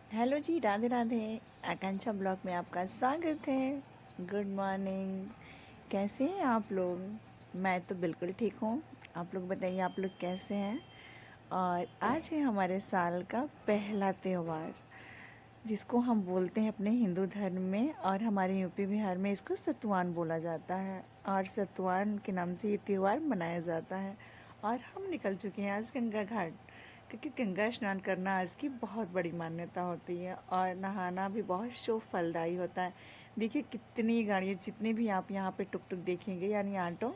Hello जी, राधे राधे। आकांक्षा blog में आपका स्वागत है। Good morning. कैसे हैं आप लोग? मैं तो बिल्कुल ठीक हूँ। आप लोग बताइए, आप लोग कैसे हैं? और आज है हमारे साल का पहला त्यौहार, जिसको हम बोलते हैं अपने हिंदू धर्म में और हमारे यूपी बिहार में इसको सतुआन बोला जाता है। और सतुआन के नाम से ये त्यौहार मनाया जाता है। और हम निकल चुके हैं आज गंगा घाट, क्योंकि गंगा स्नान करना आज की बहुत बड़ी मान्यता होती है और नहाना भी बहुत शुभ फलदायी होता है। देखिए कितनी गाड़ियाँ, जितनी भी आप यहाँ पे टुक टुक देखेंगे यानी ऑटो,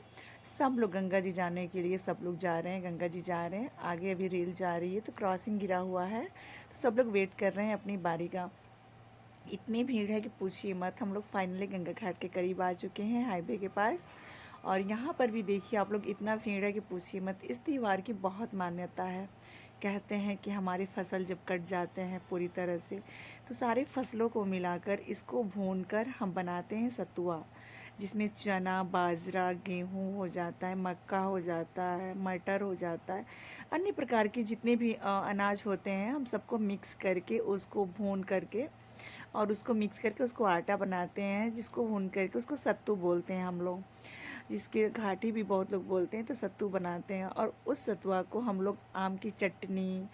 सब लोग गंगा जी जाने के लिए सब लोग जा रहे हैं, गंगा जी जा रहे हैं। आगे अभी रेल जा रही है तो क्रॉसिंग गिरा हुआ है, तो सब लोग वेट कर रहे हैं अपनी बारी का। इतनी भीड़ है कि पूछिए मत। हम लोग फाइनली गंगा घाट के करीब आ चुके हैं, हाईवे के पास। और यहाँ पर भी देखिए आप लोग, इतना भीड़ है कि पूछिए मत। इस त्यौहार की बहुत मान्यता है। कहते हैं कि हमारी फसल जब कट जाते हैं पूरी तरह से, तो सारी फसलों को मिलाकर इसको भूनकर हम बनाते हैं सतुआ, जिसमें चना, बाजरा, गेहूँ हो जाता है, मक्का हो जाता है, मटर हो जाता है, अन्य प्रकार के जितने भी अनाज होते हैं, हम सबको मिक्स करके उसको भून करके और उसको मिक्स करके उसको आटा बनाते हैं, जिसको भून करके उसको सत्तू बोलते हैं हम लोग, जिसके घाटी भी बहुत लोग बोलते हैं। तो सत्तू बनाते हैं और उस सत्तुआ को हम लोग आम की चटनी,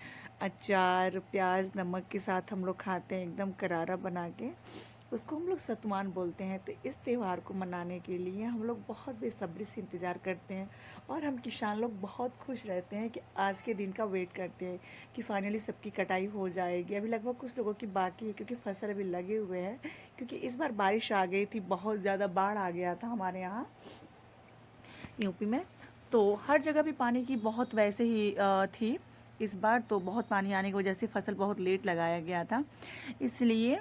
अचार, प्याज, नमक के साथ हम लोग खाते हैं, एकदम करारा बना के। उसको हम लोग सतुआन बोलते हैं। तो इस त्यौहार को मनाने के लिए हम लोग बहुत बेसब्री से इंतज़ार करते हैं और हम किसान लोग बहुत खुश रहते हैं कि आज के दिन का वेट करते हैं कि फाइनली सबकी कटाई हो जाएगी। अभी लगभग कुछ लोगों की बाकी है, क्योंकि फसल अभी लगे हुए हैं, क्योंकि इस बार बारिश आ गई थी, बहुत ज़्यादा बाढ़ आ गया था हमारे यहाँ यूपी में। तो हर जगह भी पानी की बहुत वैसे ही थी। इस बार तो बहुत पानी आने की वजह से फसल बहुत लेट लगाया गया था, इसलिए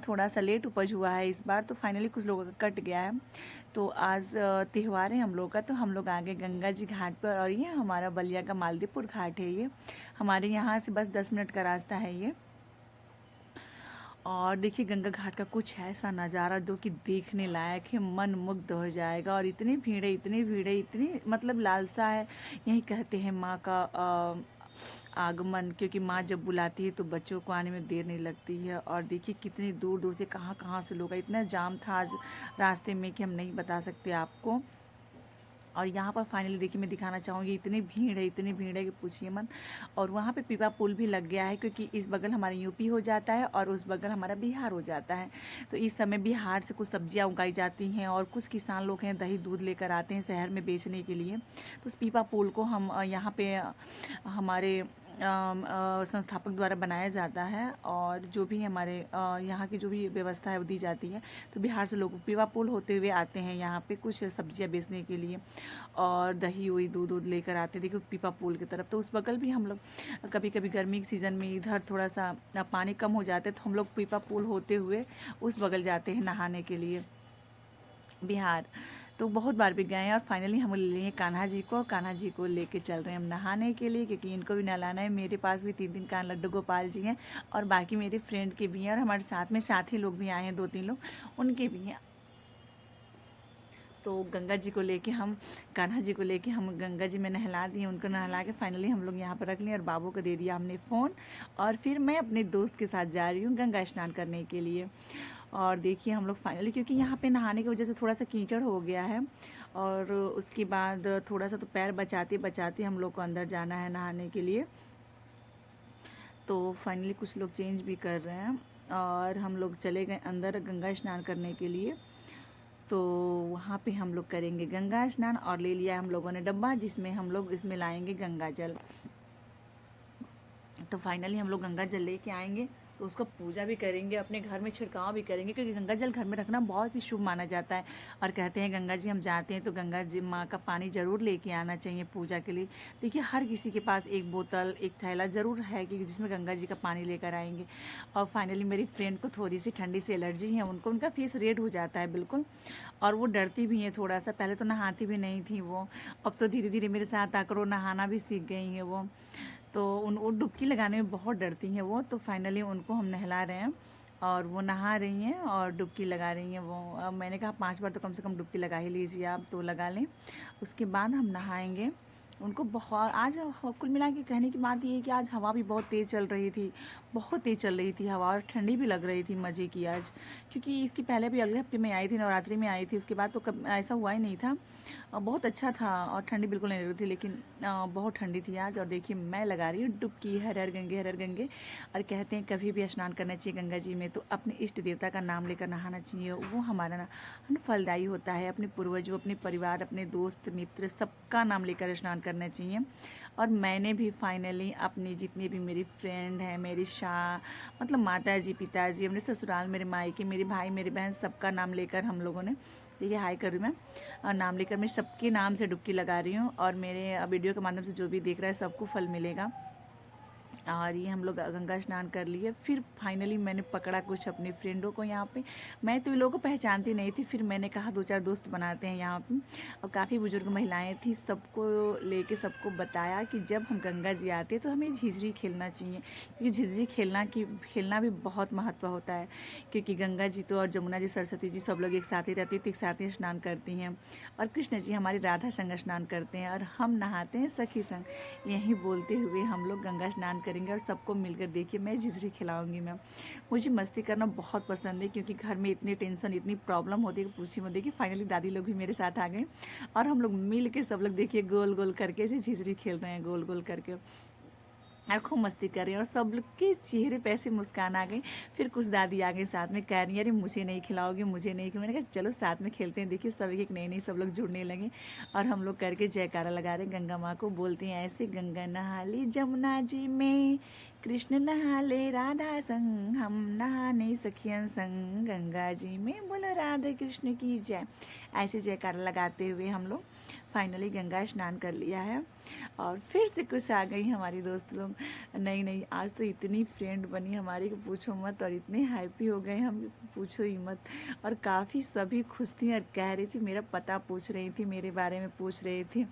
थोड़ा सा लेट उपज हुआ है इस बार। तो फाइनली कुछ लोगों का कट गया है। तो आज त्यौहार है हम लोग का, तो हम लोग आ गए गंगा जी घाट पर। और ये हमारा बलिया का मालदीपुर घाट है। ये हमारे यहाँ से बस 10 मिनट का रास्ता है ये। और देखिए गंगा घाट का कुछ ऐसा नज़ारा जो कि देखने लायक है, मन मुग्ध हो जाएगा। और इतनी भीड़ है, इतनी भीड़ है, इतनी मतलब लालसा है। यही कहते हैं माँ का आगमन, क्योंकि माँ जब बुलाती है तो बच्चों को आने में देर नहीं लगती है। और देखिए कितनी दूर दूर से, कहाँ कहाँ से लोग आए। इतना जाम था आज रास्ते में कि हम नहीं बता सकते आपको। और यहाँ पर फाइनली देखिए मैं दिखाना चाहूँगी, इतनी भीड़ है, इतनी भीड़ है कि पूछिए मत। और वहाँ पे पीपा पुल भी लग गया है, क्योंकि इस बगल हमारा यूपी हो जाता है और उस बगल हमारा बिहार हो जाता है। तो इस समय बिहार से कुछ सब्जियाँ उगाई जाती हैं और कुछ किसान लोग हैं दही दूध लेकर आते हैं शहर में बेचने के लिए। तो उस पीपा पुल को हम यहाँ पे हमारे संस्थापक द्वारा बनाया जाता है। और जो भी हमारे यहाँ की जो भी व्यवस्था है वो दी जाती है। तो बिहार से लोग पीपा पुल होते हुए आते हैं यहाँ पे कुछ सब्जियाँ बेचने के लिए, और दही वही दूध दूध लेकर आते हैं। देखो पीपा पुल की तरफ, तो उस बगल भी हम लोग कभी कभी गर्मी के सीज़न में इधर थोड़ा सा पानी कम हो जाता है, तो हम लोग पीपा पुल होते हुए उस बगल जाते हैं नहाने के लिए, बिहार। तो बहुत बार भी गए हैं। और फाइनली हम ले लिए कान्हा जी को, कान्हा जी को लेके चल रहे हैं हम नहाने के लिए, क्योंकि इनको भी नहलाना है। मेरे पास भी 3 कान लड्डू गोपाल जी हैं और बाकी मेरे फ्रेंड के भी हैं, और हमारे साथ में साथी लोग भी आए हैं 2-3 लोग, उनके भी हैं। तो गंगा जी को लेके हम, कान्हा जी को लेके हम गंगा जी में नहला दिए, उनको नहला के फाइनली हम लोग यहाँ पर रख लिए और बाबू को दे दिया हमने फ़ोन। और फिर मैं अपने दोस्त के साथ जा रही हूँ गंगा स्नान करने के लिए। और देखिए हम लोग फाइनली, क्योंकि यहाँ पे नहाने की वजह से थोड़ा सा कीचड़ हो गया है, और उसके बाद थोड़ा सा तो पैर बचाते बचाते हम लोग को अंदर जाना है नहाने के लिए। तो फाइनली कुछ लोग चेंज भी कर रहे हैं और हम लोग चले गए अंदर गंगा स्नान करने के लिए। तो वहाँ पे हम लोग करेंगे गंगा स्नान, और ले लिया हम लोगों ने डब्बा जिसमें हम लोग इसमें लाएंगे गंगा जल। तो फाइनली हम लोग गंगा जल लेके आएंगे, तो उसका पूजा भी करेंगे, अपने घर में छिड़काव भी करेंगे, क्योंकि गंगा जल घर में रखना बहुत ही शुभ माना जाता है। और कहते हैं गंगा जी हम जाते हैं तो गंगा जी माँ का पानी ज़रूर लेके आना चाहिए पूजा के लिए। देखिए हर किसी के पास एक बोतल, एक थैला ज़रूर है कि जिसमें गंगा जी का पानी लेकर आएंगे। और फाइनली मेरी फ्रेंड को थोड़ी सी ठंडी से एलर्जी है, उनको उनका फेस रेड हो जाता है बिल्कुल, और वो डरती भी हैं थोड़ा सा। पहले तो नहाती भी नहीं थी वो, अब तो धीरे धीरे मेरे साथ आकर वो नहाना भी सीख गई हैं वो। तो उन वो डुबकी लगाने में बहुत डरती हैं वो। तो फाइनली उनको हम नहला रहे हैं और वो नहा रही हैं और डुबकी लगा रही हैं वो। अब मैंने कहा 5 बार तो कम से कम डुबकी लगा ही लीजिए आप, तो लगा लें, उसके बाद हम नहाएंगे। उनको बहुत आज कुल मिला के कहने की बात ये है कि आज हवा भी बहुत तेज़ चल रही थी, बहुत तेज़ चल रही थी हवा, और ठंडी भी लग रही थी मज़े की आज। क्योंकि इसके पहले भी अगले हफ्ते में आई थी, नवरात्रि में आई थी, उसके बाद तो कब ऐसा हुआ ही नहीं था। बहुत अच्छा था और ठंडी बिल्कुल नहीं लग रही थी, लेकिन बहुत ठंडी थी आज। और देखिए मैं लगा रही हूँ डुबकी, हर हर गंगे हर हर गंगे। और कहते हैं कभी भी स्नान करना चाहिए गंगा जी में तो अपने इष्ट देवता का नाम लेकर नहाना चाहिए, वो हमारा ना फलदायी होता है। अपने पूर्वजों, अपने परिवार, अपने दोस्त मित्र सबका नाम लेकर स्नान करना चाहिए। और मैंने भी फाइनली अपने जितने भी मेरी फ्रेंड हैं, मेरी मतलब माता जी, पिताजी, अपने ससुराल, मेरे मायके, मेरे भाई, मेरी बहन, सबका नाम लेकर हम लोगों ने, देखिए हाय कर रही हूँ मैं, नाम लेकर मैं सबके नाम से डुबकी लगा रही हूँ। और मेरे वीडियो के माध्यम से जो भी देख रहा है सबको फल मिलेगा। और ये हम लोग गंगा स्नान कर लिए। फिर फाइनली मैंने पकड़ा कुछ अपनी फ्रेंडों को यहाँ पे। मैं तो इन लोगों को पहचानती नहीं थी, फिर मैंने कहा दो चार दोस्त बनाते हैं यहाँ पे। और काफ़ी बुजुर्ग महिलाएं थी, सबको लेके सबको बताया कि जब हम गंगा जी आते तो हमें झिझरी खेलना चाहिए, क्योंकि झिझरी खेलना भी बहुत महत्व होता है। क्योंकि गंगा जी तो और जमुना जी, सरस्वती जी सब लोग एक साथ ही रहती तो एक साथ ही स्नान करती हैं। और कृष्ण जी हमारी राधा संग स्नान करते हैं और हम नहाते हैं सखी संग। यही बोलते हुए हम लोग गंगा स्नान करेंगे और सबको मिलकर, देखिए मैं झिझरी खिलाऊंगी मैं। मुझे मस्ती करना बहुत पसंद है, क्योंकि घर में इतनी टेंशन, इतनी प्रॉब्लम होती है कि पूछी मत। देखिए फाइनली दादी लोग भी मेरे साथ आ गए और हम लोग मिल के सब लोग देखिए गोल गोल करके ऐसे झिझरी खेल रहे हैं, गोल गोल करके, और खूब मस्ती कर रहे हैं। और सब लोग के चेहरे पे ऐसी मुस्कान आ गई। फिर कुछ दादी आ गई साथ में, कह रही अरे मुझे नहीं खिलाओगे, मुझे नहीं। मैंने कहा चलो साथ में खेलते हैं। देखिए सब एक नई नई सब लोग जुड़ने लगे और हम लोग करके जयकारा लगा रहे गंगा माँ को, बोलते हैं ऐसे, गंगा नहा ली जमुना जी में, कृष्ण नहा ले राधा संग, हम नहाने सखियन संग, गंगा जी में बोलो राधे कृष्ण की जय। ऐसे जयकारा लगाते हुए हम लोग फाइनली गंगा स्नान कर लिया है। और फिर से कुछ आ गई हमारी दोस्त लोग, नहीं नहीं, आज तो इतनी फ्रेंड बनी हमारी कि पूछो मत, और इतने हैप्पी हो गए हम, पूछो ही मत। और काफ़ी सभी खुश थी और कह रही थी, मेरा पता पूछ रही थी, मेरे बारे में पूछ रही थी।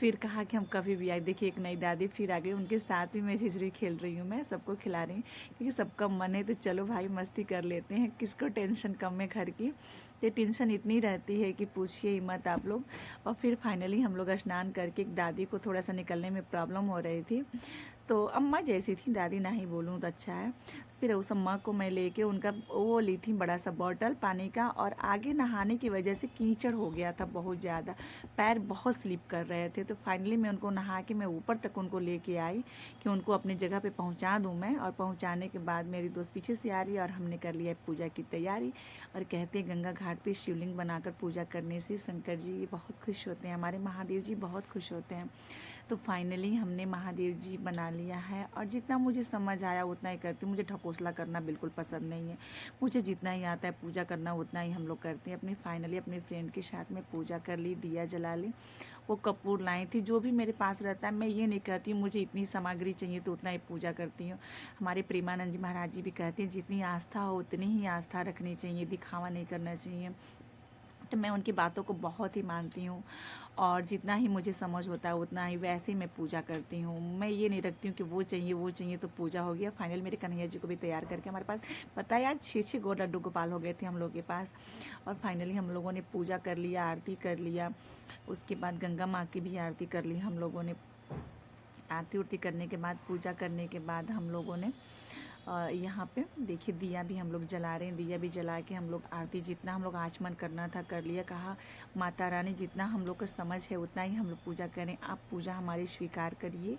फिर कहा कि हम कभी भी आए। देखिए एक नई दादी फिर आ गई, उनके साथ ही मैं झिझरी खेल रही हूँ, मैं सबको खिला रही हूँ, क्योंकि सबका मन है तो चलो भाई मस्ती कर लेते हैं, किसको टेंशन कम है घर की। ये टेंशन इतनी रहती है कि पूछिए ही मत आप लोग। और फिर फाइनली हम लोग स्नान करके, एक दादी को थोड़ा सा निकलने में प्रॉब्लम हो रही थी, तो अम्मा जैसी थी, दादी ना ही बोलूँ तो अच्छा है। फिर उस अम्मा को मैं लेके, उनका वो ली थी बड़ा सा बॉटल पानी का, और आगे नहाने की वजह से कीचड़ हो गया था बहुत ज़्यादा, पैर बहुत स्लिप कर रहे थे। तो फाइनली मैं उनको नहा के मैं ऊपर तक उनको लेके आई कि उनको अपनी जगह पे पहुंचा दूं मैं। और पहुंचाने के बाद मेरी दोस्त पीछे से आ रही और हमने कर लिया पूजा की तैयारी। और कहते हैं गंगा घाट पे शिवलिंग बनाकर पूजा करने से शंकर जी बहुत खुश होते हैं, हमारे महादेव जी बहुत खुश होते हैं। तो फाइनली हमने महादेव जी बना लिया है, और जितना मुझे समझ आया उतना ही करती हूँ। मुझे ढकोसला करना बिल्कुल पसंद नहीं है, मुझे जितना ही आता है पूजा करना उतना ही हम लोग करते हैं। फाइनली अपने फ्रेंड के साथ में पूजा कर ली, दिया जला ली, वो कपूर लाई थी, जो भी मेरे पास रहता है। मैं ये नहीं कहती हूँ मुझे इतनी सामग्री चाहिए तो उतना ही पूजा करती हूँ। हमारे प्रेमानंद जी महाराज जी भी कहते हैं जितनी आस्था हो उतनी ही आस्था रखनी चाहिए, दिखावा नहीं करना चाहिए। तो मैं उनकी बातों को बहुत ही मानती हूँ, और जितना ही मुझे समझ होता है उतना ही वैसे ही मैं पूजा करती हूँ। मैं ये नहीं रखती हूँ कि वो चाहिए तो पूजा हो गया। फाइनल मेरे कन्हैया जी को भी तैयार करके हमारे पास, पता है यार 6 गो लड्डू गोपाल हो गए थे हम लोग के पास। और फाइनली हम लोगों ने पूजा कर लिया, आरती कर लिया, उसके बाद गंगा माँ की भी आरती कर ली हम लोगों ने। आरती उरती करने के बाद, पूजा करने के बाद हम लोगों ने यहाँ पे देखिए दिया भी हम लोग जला रहे हैं। दिया भी जला के हम लोग आरती, जितना हम लोग आचमन करना था कर लिया। कहा माता रानी जितना हम लोग को समझ है उतना ही हम लोग पूजा करें, आप पूजा हमारी स्वीकार करिए,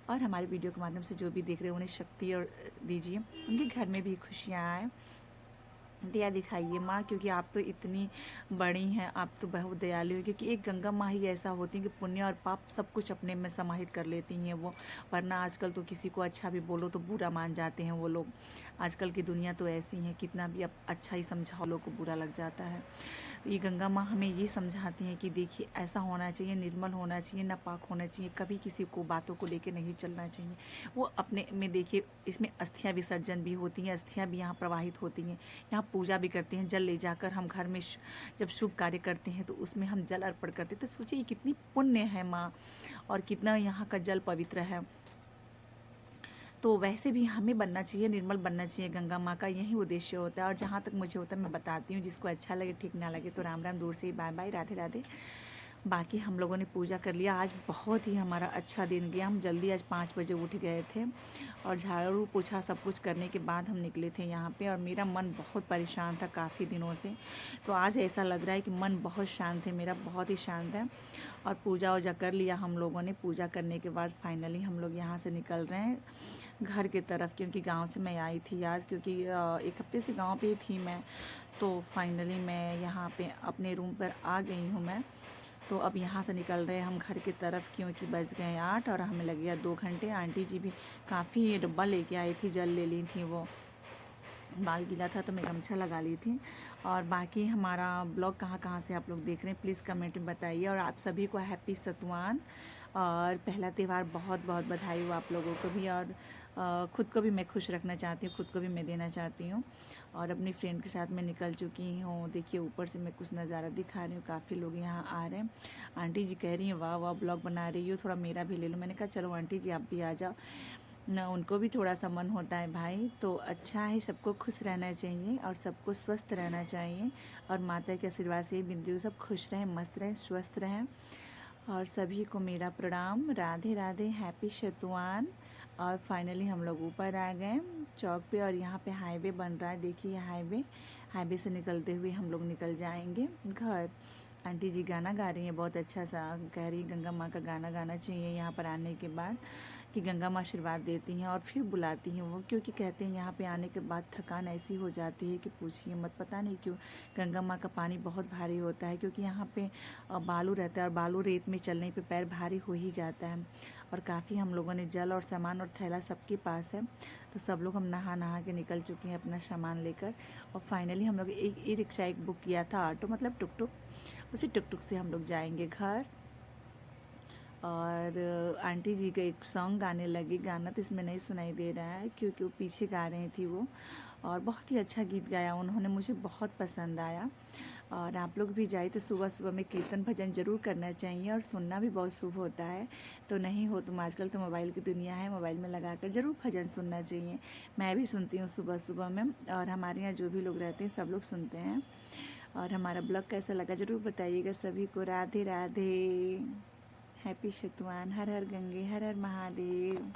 और हमारे वीडियो के माध्यम से जो भी देख रहे हैं उन्हें शक्ति और दीजिए, उनके घर में भी खुशियाँ आए। दया दिखाइए माँ, क्योंकि आप तो इतनी बड़ी हैं, आप तो बहुत दयालु है। क्योंकि एक गंगा माँ ही ऐसा होती है कि पुण्य और पाप सब कुछ अपने में समाहित कर लेती हैं वो। वरना आजकल तो किसी को अच्छा भी बोलो तो बुरा मान जाते हैं वो लोग। आजकल की दुनिया तो ऐसी है, कितना भी अब अच्छा ही समझाओ लोग को बुरा लग जाता है। ये गंगा माँ हमें ये समझाती हैं कि देखिए ऐसा होना चाहिए, निर्मल होना चाहिए, नापाक होना चाहिए, कभी किसी को बातों को लेके नहीं चलना चाहिए। वो अपने में देखिए, इसमें अस्थियाँ विसर्जन भी होती हैं, अस्थियाँ भी यहाँ प्रवाहित होती हैं। यहाँ पूजा भी करते हैं, जल ले जाकर हम घर में जब शुभ कार्य करते हैं तो उसमें हम जल अर्पण करते हैं। तो सोचिए कितनी पुण्य है माँ, और कितना यहाँ का जल पवित्र है। तो वैसे भी हमें बनना चाहिए, निर्मल बनना चाहिए। गंगा माँ का यही उद्देश्य होता है। और जहाँ तक मुझे होता है मैं बताती हूँ, जिसको अच्छा लगे ठीक ना लगे तो राम राम, दूर से ही बाय बाय, राधे राधे। बाकी हम लोगों ने पूजा कर लिया। आज बहुत ही हमारा अच्छा दिन गया। हम जल्दी आज 5 बजे उठ गए थे और झाड़ू पोछा सब कुछ करने के बाद हम निकले थे यहाँ पे। और मेरा मन बहुत परेशान था काफ़ी दिनों से, तो आज ऐसा लग रहा है कि मन बहुत शांत है, मेरा बहुत ही शांत है। और पूजा वूजा कर लिया हम लोगों ने। पूजा करने के बाद फाइनली हम लोग यहाँ से निकल रहे हैं घर की तरफ, क्योंकि गांव से मैं आई थी आज, क्योंकि 1 हफ्ते से गांव पे ही थी मैं। तो फाइनली मैं यहाँ पे अपने रूम पर आ गई हूँ मैं। तो अब यहाँ से निकल रहे हैं हम घर की तरफ, क्योंकि बज गए 8 और हमें लग गया 2 घंटे। आंटी जी भी काफ़ी डब्बा लेके आई थी, जल ले ली थी, वो बाल गीला था तो मैं गमछा लगा ली थी। और बाकी हमारा ब्लॉग कहाँ कहाँ से आप लोग देख रहे हैं प्लीज़ कमेंट में बताइए। और आप सभी को हैप्पी सतुआन और पहला त्यौहार बहुत बहुत बधाई हो आप लोगों को भी। और ख़ुद को भी मैं खुश रखना चाहती हूँ, खुद को भी मैं देना चाहती हूँ। और अपनी फ्रेंड के साथ मैं निकल चुकी हूँ। देखिए ऊपर से मैं कुछ नज़ारा दिखा रही हूँ, काफ़ी लोग यहाँ आ रहे हैं। आंटी जी कह रही हैं वाह वाह ब्लॉग बना रही हो, थोड़ा मेरा भी ले लो। मैंने कहा चलो आंटी जी आप भी आ जाओ ना, उनको भी थोड़ा सा मन होता है भाई। तो अच्छा है, सबको खुश रहना चाहिए और सबको स्वस्थ रहना चाहिए। और माता के आशीर्वाद से बिंदु सब खुश रहें, मस्त रहें, स्वस्थ रहें। और सभी को मेरा प्रणाम, राधे राधे, हैप्पी शतुआन। और फाइनली हम लोग ऊपर आ गए चौक पे। और यहाँ पे हाईवे बन रहा है, देखिए हाईवे से निकलते हुए हम लोग निकल जाएंगे घर। आंटी जी गाना गा रही हैं बहुत अच्छा सा, कह रही गंगा माँ का गाना गाना चाहिए यहाँ पर आने के बाद, कि गंगा माँ आशीर्वाद देती हैं और फिर बुलाती हैं वो, क्योंकि कहते हैं यहाँ पे आने के बाद थकान ऐसी हो जाती है कि पूछिए मत। पता नहीं क्यों गंगा माँ का पानी बहुत भारी होता है, क्योंकि यहाँ पे बालू रहता है और बालू रेत में चलने पे पैर भारी हो ही जाता है। और काफ़ी हम लोगों ने जल और सामान और थैला सबके पास है, तो सब लोग हम नहा के निकल चुके हैं अपना सामान लेकर। और फाइनली हम लोग एक ई रिक्शा एक बुक किया था, ऑटो मतलब टुक टुक, उसी टुक टुक से हम लोग जाएंगे घर। और आंटी जी का एक सॉन्ग गाने लगी, गाना तो इसमें नहीं सुनाई दे रहा है क्योंकि वो पीछे गा रही थी वो। और बहुत ही अच्छा गीत गाया उन्होंने, मुझे बहुत पसंद आया। और आप लोग भी जाए तो सुबह सुबह में कीर्तन भजन ज़रूर करना चाहिए, और सुनना भी बहुत शुभ होता है। तो नहीं हो तुम, आजकल तो मोबाइल की दुनिया है, मोबाइल में लगा कर ज़रूर भजन सुनना चाहिए। मैं भी सुनती हूँ सुबह सुबह में, और हमारे यहाँ जो भी लोग रहते हैं सब लोग सुनते हैं। और हमारा ब्लॉग कैसा लगा ज़रूर बताइएगा। सभी को राधे राधे, हैप्पी शतुआन, हर हर गंगे, हर हर महादेव।